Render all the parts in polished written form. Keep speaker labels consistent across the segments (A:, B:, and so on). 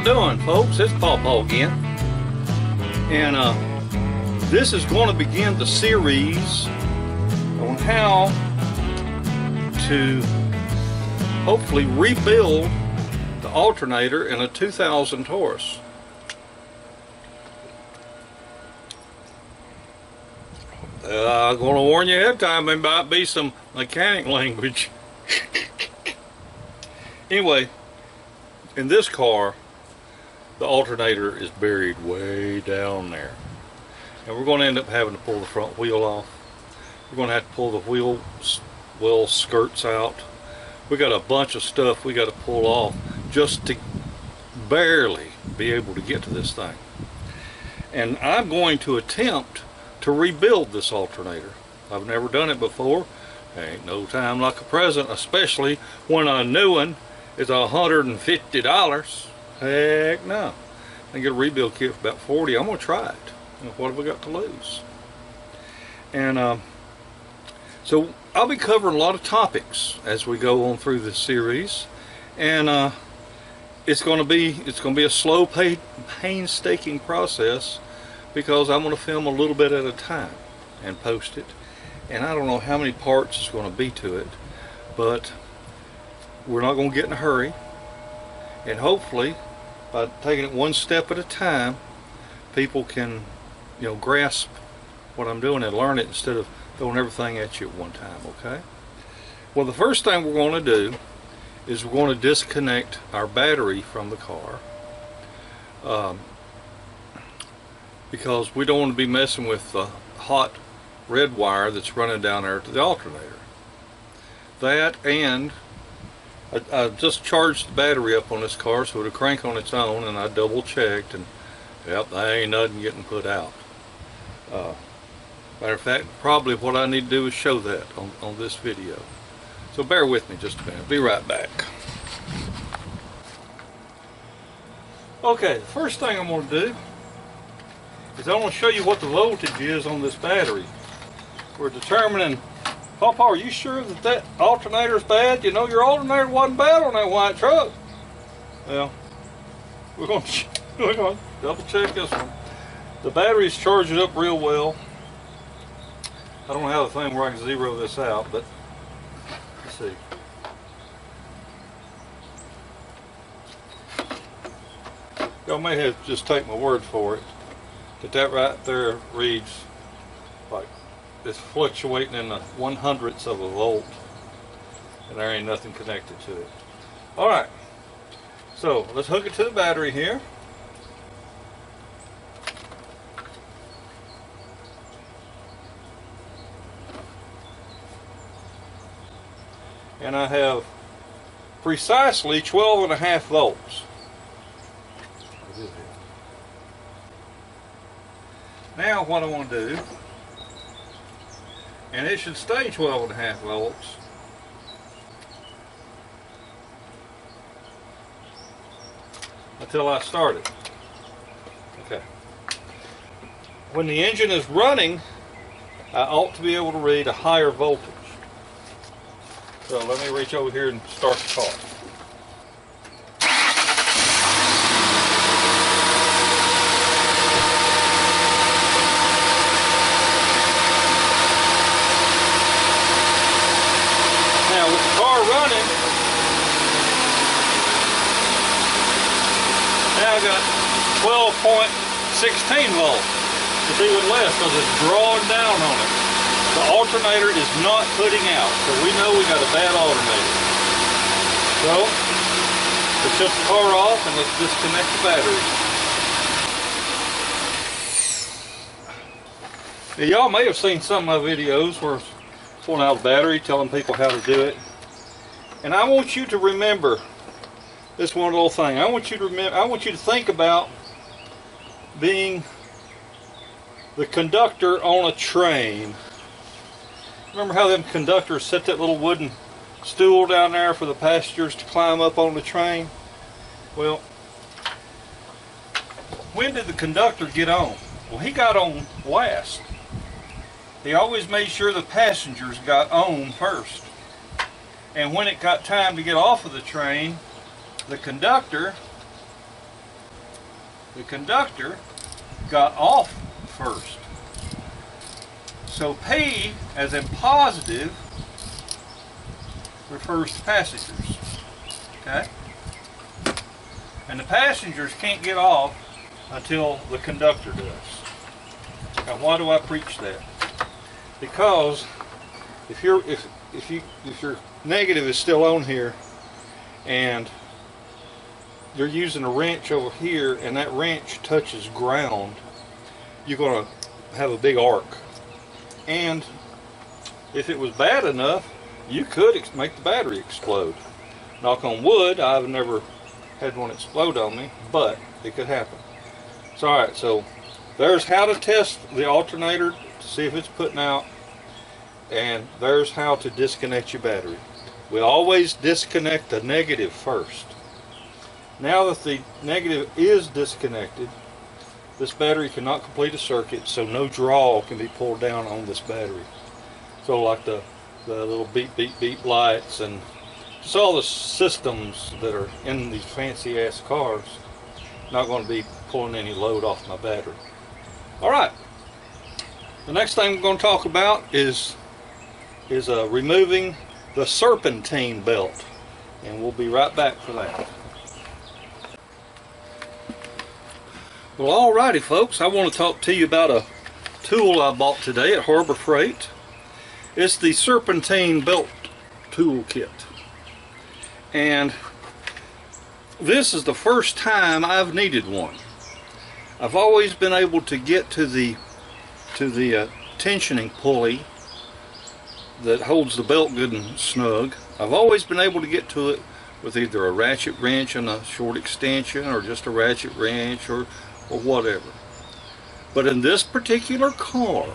A: doing, folks? It's Paw again, and this is going to begin the series on how to hopefully rebuild the alternator in a 2000 Taurus. I'm going to warn you ahead of time, there might be some mechanic language. Anyway, in this car, the alternator is buried way down there. And we're going to end up having to pull the front wheel off. We're going to have to pull the wheel skirts out. We got a bunch of stuff we got to pull off just to barely be able to get to this thing. And I'm going to attempt to rebuild this alternator. I've never done it before. Ain't no time like a present, especially when a new one is $150. Heck no. I can get a rebuild kit for about $40. I'm going to try it. What have we got to lose? And so I'll be covering a lot of topics as we go on through this series, and it's going to be a slow, painstaking process, because I'm going to film a little bit at a time and post it. And I don't know how many parts it's going to be to it, but we're not going to get in a hurry. And hopefully, by taking it one step at a time, people can, grasp what I'm doing and learn it instead of throwing everything at you at one time, okay? Well, the first thing we're going to do is we're going to disconnect our battery from the car, because we don't want to be messing with the hot red wire that's running down there to the alternator. That, and I just charged the battery up on this car so it'll crank on its own, and I double checked, and yep, there ain't nothing getting put out. Matter of fact, probably what I need to do is show that on this video. So bear with me just a minute. Be right back. Okay, the first thing I'm going to do is I want to show you what the voltage is on this battery. We're determining, Papa, are you sure that alternator's bad? You know your alternator wasn't bad on that white truck. Well, we're going to double check this one. The battery's charging up real well. I don't have a thing where I can zero this out, but let's see. Y'all may have to just take my word for it, that right there reads like it's fluctuating in the 1/100ths of a volt, and there ain't nothing connected to it. Alright, so let's hook it to the battery here. And I have precisely 12.5 volts. Now what I want to do, and it should stay 12.5 volts, until I start it. Okay. When the engine is running, I ought to be able to read a higher voltage. So let me reach over here and start the car. Now with the car running, now I've got 12.16 volts. It's even less because it's drawing down on it. The alternator is not putting out, so we know we got a bad alternator. So, let's shut the car off and let's disconnect the battery. Now, y'all may have seen some of my videos where I'm pulling out the battery, telling people how to do it. And I want you to remember this one little thing. I want you to think about being the conductor on a train. Remember how them conductors set that little wooden stool down there for the passengers to climb up on the train? Well, when did the conductor get on? Well, he got on last. He always made sure the passengers got on first. And when it got time to get off of the train, the conductor the conductor got off first. So P, as in positive, refers to passengers. Okay? And the passengers can't get off until the conductor does. Now, why do I preach that? Because if your negative is still on here and you're using a wrench over here and that wrench touches ground, you're going to have a big arc. And if it was bad enough, you could make the battery explode. Knock on wood, I've never had one explode on me, but it could happen. So alright, so there's how to test the alternator to see if it's putting out, and there's how to disconnect your battery. We always disconnect the negative first. Now that the negative is disconnected, this battery cannot complete a circuit, so no draw can be pulled down on this battery. So like the little beep beep beep lights and just all the systems that are in these fancy ass cars, not going to be pulling any load off my battery. Alright, the next thing we're going to talk about is removing the serpentine belt, and we'll be right back for that. Well, alrighty folks, I want to talk to you about a tool I bought today at Harbor Freight. It's the Serpentine belt tool kit, and this is the first time I've needed one. I've always been able to get to the tensioning pulley that holds the belt good and snug. I've always been able to get to it with either a ratchet wrench and a short extension, or just a ratchet wrench, or whatever. But in this particular car,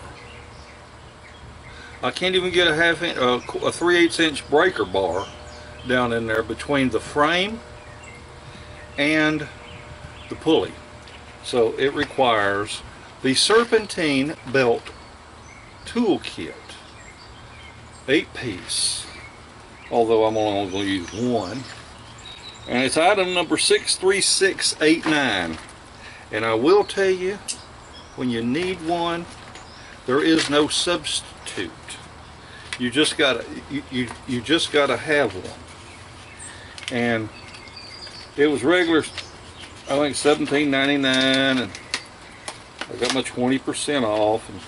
A: I can't even get a 3/8 inch breaker bar down in there between the frame and the pulley. So it requires the Serpentine belt tool kit, 8-piece, although I'm only going to use one, and it's item number 63689. And I will tell you, when you need one, there is no substitute. You just gotta you just gotta have one. And it was regular, I think $17.99, and I got my 20% off, and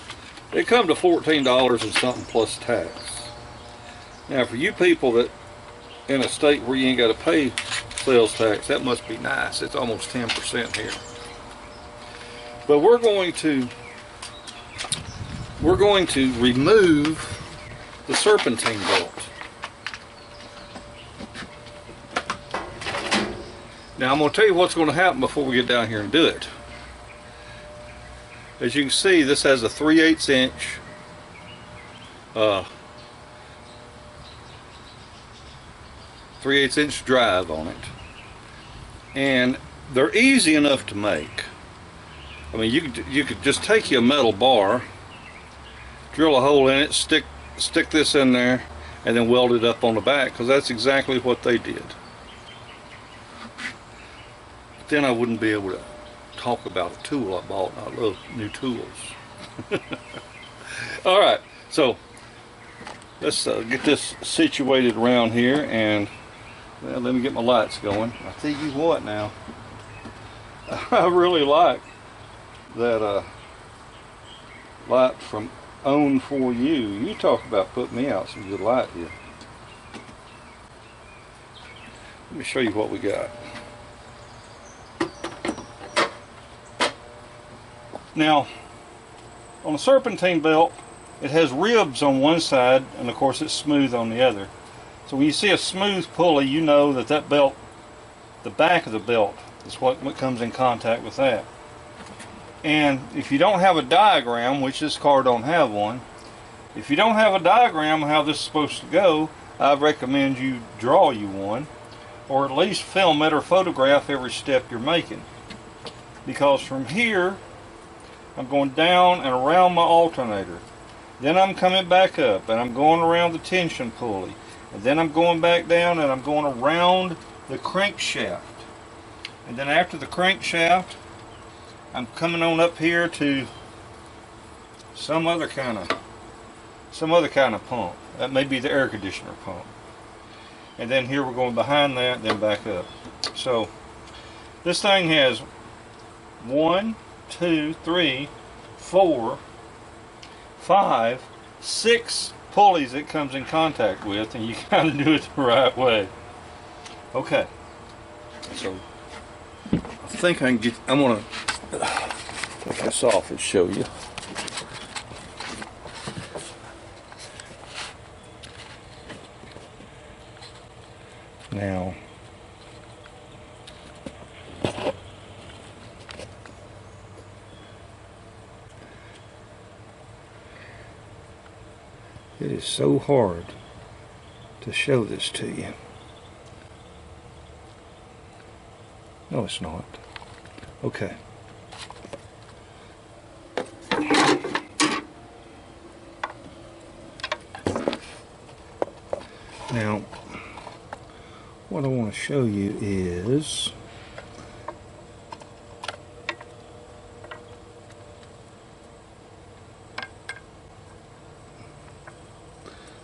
A: it come to $14 and something plus tax. Now, for you people that in a state where you ain't got to pay sales tax, that must be nice. It's almost 10% here. But we're going to remove the serpentine belt. Now I'm going to tell you what's going to happen before we get down here and do it. As you can see, this has a 3/8 inch drive on it, and they're easy enough to make. I mean, you could just take you a metal bar, drill a hole in it, stick this in there, and then weld it up on the back, because that's exactly what they did. But then I wouldn't be able to talk about a tool I bought. I love new tools. Alright, so let's get this situated around here, and well, let me get my lights going. I'll tell you what now, I really like that light from Own For You. You talk about putting me out some good light here. Let me show you what we got. Now, on the serpentine belt, it has ribs on one side, and of course it's smooth on the other. So when you see a smooth pulley, you know that that belt, the back of the belt, is what comes in contact with that. And if you don't have a diagram, which this car don't have one, if you don't have a diagram of how this is supposed to go, I recommend you draw you one, or at least film it or photograph every step you're making. Because from here, I'm going down and around my alternator. Then I'm coming back up, and I'm going around the tension pulley. And then I'm going back down, and I'm going around the crankshaft. And then after the crankshaft, I'm coming on up here to some other kind of pump. That may be the air conditioner pump. And then here we're going behind that, then back up. So this thing has 1, 2, 3, 4, 5, 6 pulleys it comes in contact with, and you kind of do it the right way. Okay. So I think I can get. I'm gonna take this off and show you. Now, it is so hard to show this to you. No, it's not. Okay. Now, what I want to show you is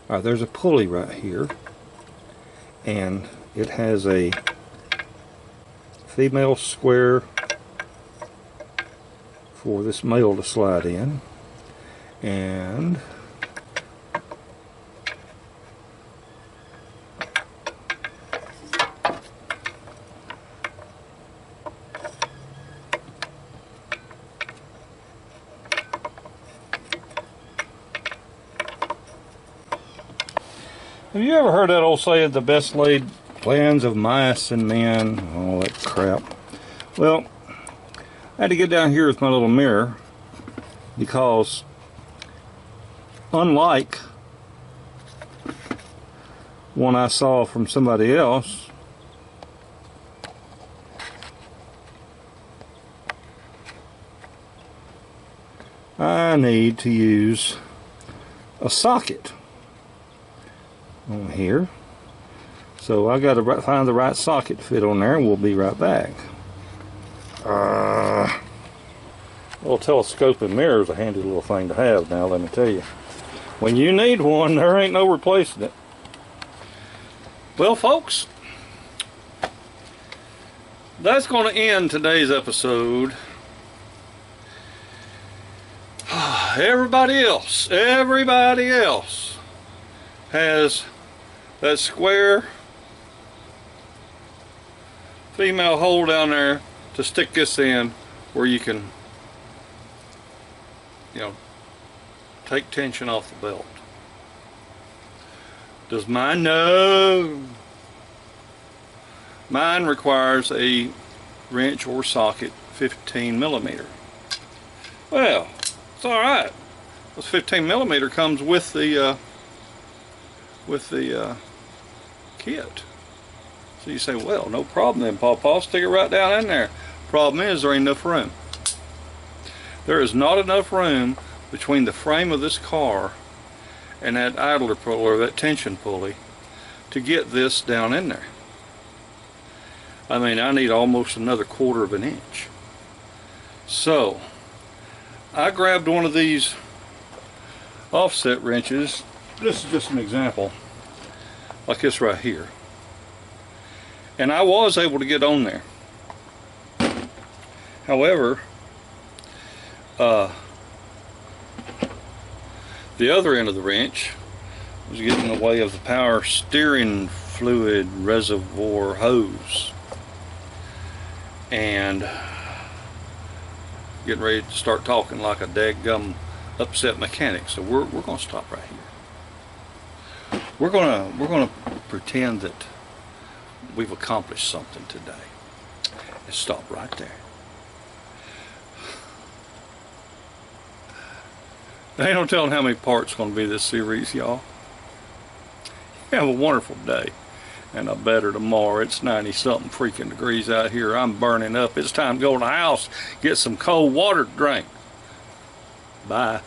A: there's a pulley right here, and it has a female square for this male to slide in, and have you ever heard that old saying, the best laid plans of mice and men, all that crap? Well, I had to get down here with my little mirror because unlike one I saw from somebody else, I need to use a socket on here. So I got to find the right socket to fit on there, and we'll be right back. Little telescoping mirror is a handy little thing to have now, let me tell you. When you need one, there ain't no replacing it. Well, folks, that's going to end today's episode. Everybody else has that square female hole down there to stick this in, where you can, take tension off the belt. Does mine? No. Mine requires a wrench or socket 15 millimeter. Well, it's all right. This 15 millimeter comes with the kit. So you say, well, no problem then, Paw, stick it right down in there. Problem is, there ain't enough room. There is not enough room between the frame of this car and that idler pulley, or that tension pulley, to get this down in there. I mean, I need almost another 1/4 of an inch. So I grabbed one of these offset wrenches. This is just an example, like this right here, and I was able to get on there. However, the other end of the wrench was getting in the way of the power steering fluid reservoir hose, and getting ready to start talking like a daggum upset mechanic. So we're going to stop right here. We're going to pretend that we've accomplished something today, and stop right there. There ain't no telling how many parts going to be this series, y'all. Have a wonderful day, and a better tomorrow. It's 90-something freaking degrees out here. I'm burning up. It's time to go to the house, get some cold water to drink. Bye.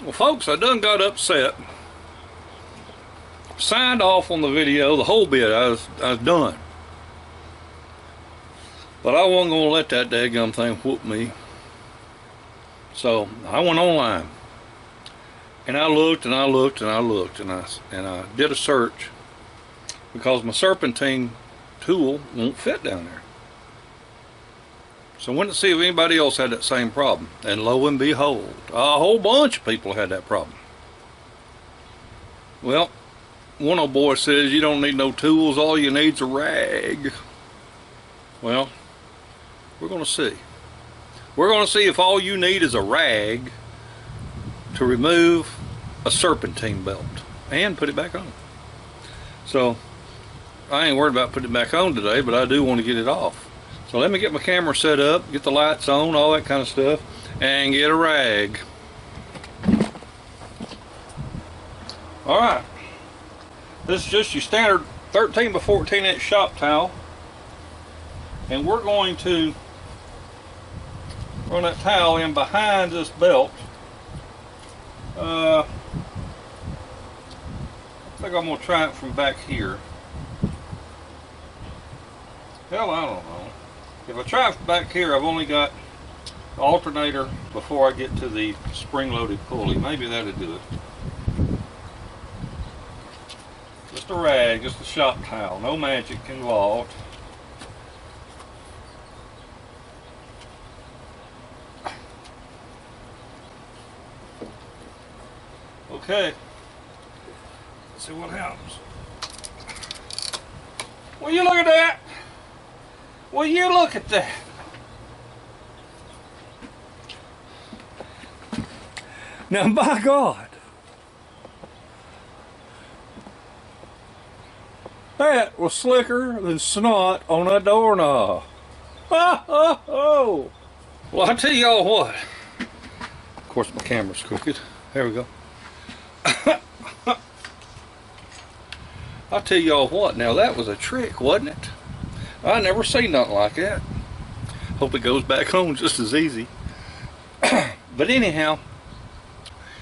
A: Well, folks, I done got upset signed off on the video, the whole bit. I was done. But I wasn't going to let that daggum thing whoop me. So I went online. And I looked and I looked and I looked and I did a search because my Serpentine tool won't fit down there. So I went to see if anybody else had that same problem. And lo and behold, a whole bunch of people had that problem. Well, one old boy says you don't need no tools, all you need's a rag. Well, we're going to see. We're going to see if all you need is a rag to remove a serpentine belt and put it back on. So I ain't worried about putting it back on today, but I do want to get it off. So let me get my camera set up, get the lights on, all that kind of stuff, and get a rag. Alright, this is just your standard 13 by 14 inch shop towel, and we're going to run that towel in behind this belt. I think I'm going to try it from back here. Hell, I don't know. If I try it from back here, I've only got the alternator before I get to the spring-loaded pulley. Maybe that'll do it. Just a rag, just a shop towel. No magic involved. Okay. Let's see what happens. Will you look at that? Will you look at that? Now, by God, that was slicker than snot on a doorknob. Ha ha ho! Well, I tell y'all what. Of course, my camera's crooked. There we go. I'll tell y'all what, now that was a trick, wasn't it? I never seen nothing like that. Hope it goes back home just as easy. But anyhow,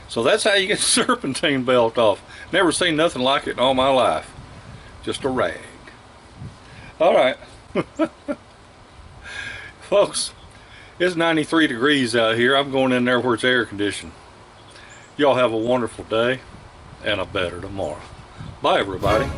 A: so that's how you get the serpentine belt off. Never seen nothing like it in all my life. Just a rag. Alright. Folks, it's 93 degrees out here. I'm going in there where it's air conditioned. Y'all have a wonderful day and a better tomorrow. Bye, everybody.